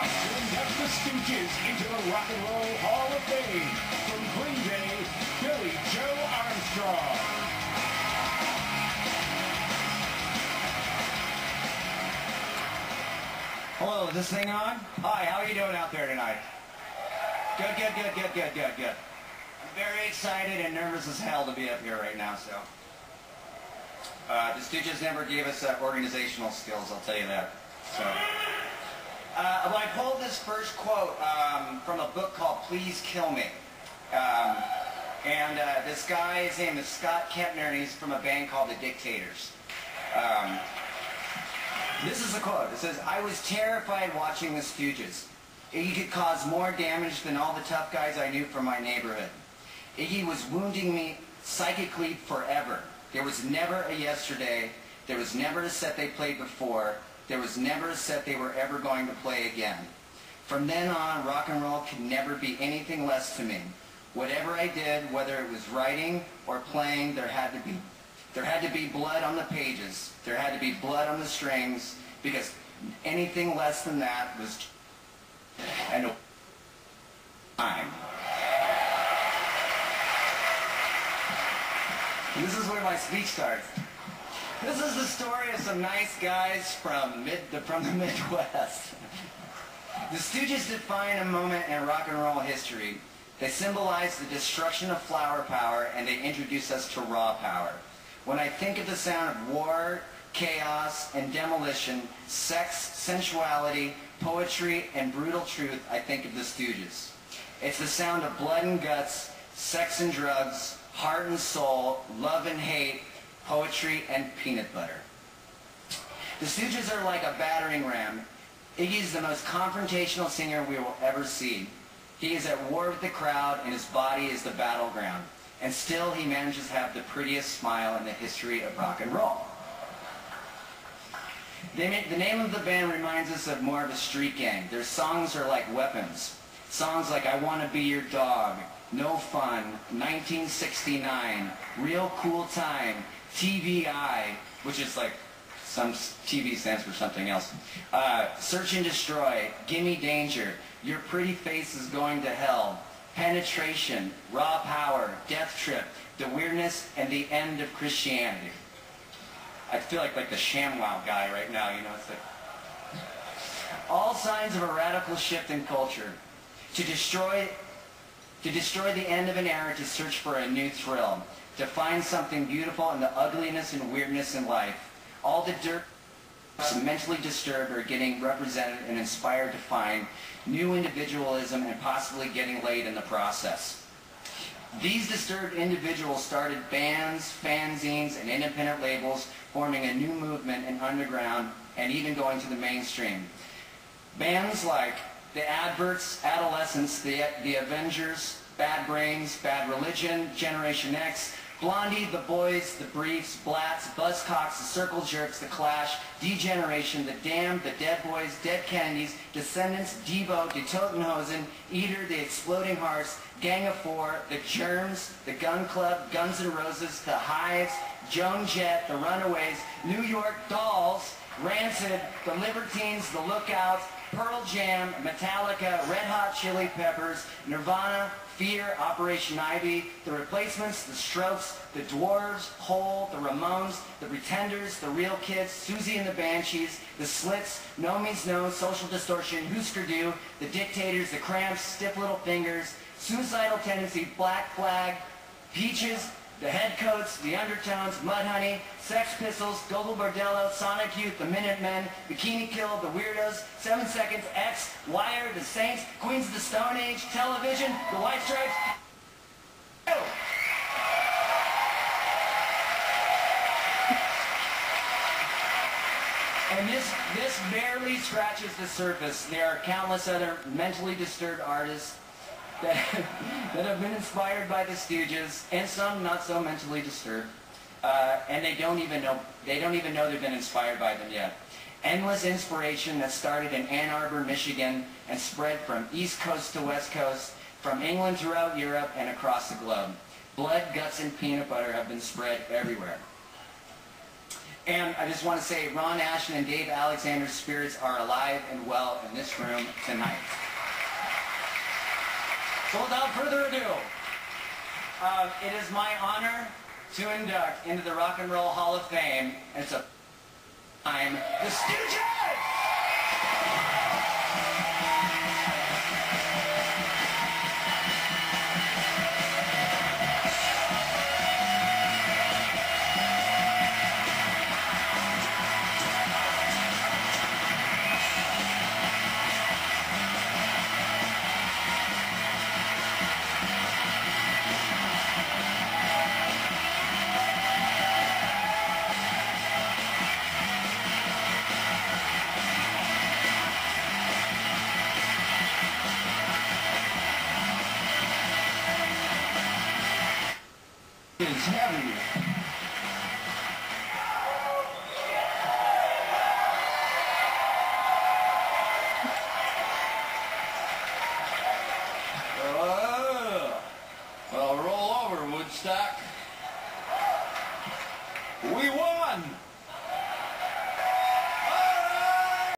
to induct the Stooges into the Rock and Roll Hall of Fame. From Green Day, Billie Joe Armstrong. Hello, is this thing on? Hi, how are you doing out there tonight? Good, good, good, good, good, good, good. I'm very excited and nervous as hell to be up here right now, so. The Stooges never gave us organizational skills, I'll tell you that. So, well, I pulled this first quote from a book called Please Kill Me. This guy, his name is Scott Kempner, and he's from a band called The Dictators. This is the quote. It says, "I was terrified watching the Stooges. Iggy could cause more damage than all the tough guys I knew from my neighborhood. Iggy was wounding me psychically forever. There was never a yesterday. There was never a set they played before. There was never a set they were ever going to play again. From then on, rock and roll could never be anything less to me. Whatever I did, whether it was writing or playing, there had to be blood on the pages. There had to be blood on the strings, because anything less than that was and time." This is where my speech starts. This is the story of some nice guys from the Midwest. The Stooges define a moment in rock and roll history. They symbolize the destruction of flower power, and they introduce us to raw power. When I think of the sound of war, chaos, and demolition, sex, sensuality, poetry, and brutal truth, I think of the Stooges. It's the sound of blood and guts, sex and drugs, heart and soul, love and hate, poetry and peanut butter. The Stooges are like a battering ram. Iggy's the most confrontational singer we will ever see. He is at war with the crowd, and his body is the battleground. And still he manages to have the prettiest smile in the history of rock and roll. The name of the band reminds us of more of a street gang. Their songs are like weapons. Songs like I Wanna Be Your Dog, No Fun, 1969, Real Cool Time, TVI, which is like some TV stands for something else, Search and Destroy, Gimme Danger, Your Pretty Face is Going to Hell, Penetration, Raw Power, Death Trip, The Weirdness, and the End of Christianity. I feel like the ShamWow guy right now, you know. It's like all signs of a radical shift in culture. To destroy the end of an era, to search for a new thrill, to find something beautiful in the ugliness and weirdness in life. All the dirt mentally disturbed are getting represented and inspired to find new individualism and possibly getting laid in the process. These disturbed individuals started bands, fanzines, and independent labels, forming a new movement in underground and even going to the mainstream. Bands like the Adverts, Adolescents, the Avengers, Bad Brains, Bad Religion, Generation X, Blondie, The Boys, The Briefs, Blatz, Buzzcocks, The Circle Jerks, The Clash, D-Generation, The Damned, The Dead Boys, Dead Kennedys, Descendants, Devo, Die Toten Hosen, Eater, The Exploding Hearts, Gang of Four, The Germs, The Gun Club, Guns N' Roses, The Hives, Joan Jett, The Runaways, New York Dolls, Rancid, The Libertines, The Lookouts, Pearl Jam, Metallica, Red Hot Chili Peppers, Nirvana, Fear, Operation Ivy, The Replacements, The Strokes, The Dwarves, Hole, The Ramones, The Pretenders, The Real Kids, Susie and the Banshees, The Slits, No Means No, Social Distortion, Husker Du, The Dictators, The Cramps, Stiff Little Fingers, Suicidal Tendency, Black Flag, Peaches, The Headcoats, The Undertones, Mudhoney, Sex Pistols, Gogol Bordello, Sonic Youth, The Minutemen, Bikini Kill, The Weirdos, 7 Seconds, X, Wire, The Saints, Queens of the Stone Age, Television, The White Stripes. And this barely scratches the surface. There are countless other mentally disturbed artists that have been inspired by the Stooges, and some not so mentally disturbed, and they don't even know they've been inspired by them yet. Endless inspiration that started in Ann Arbor, Michigan, and spread from East Coast to West Coast, from England throughout Europe and across the globe. Blood, guts, and peanut butter have been spread everywhere. And I just want to say Ron Ashton and Dave Alexander's spirits are alive and well in this room tonight. So without further ado, it is my honor to induct into the Rock and Roll Hall of Fame. It's a time, the Stooges! Is heavy. Well, roll over, Woodstock. We won!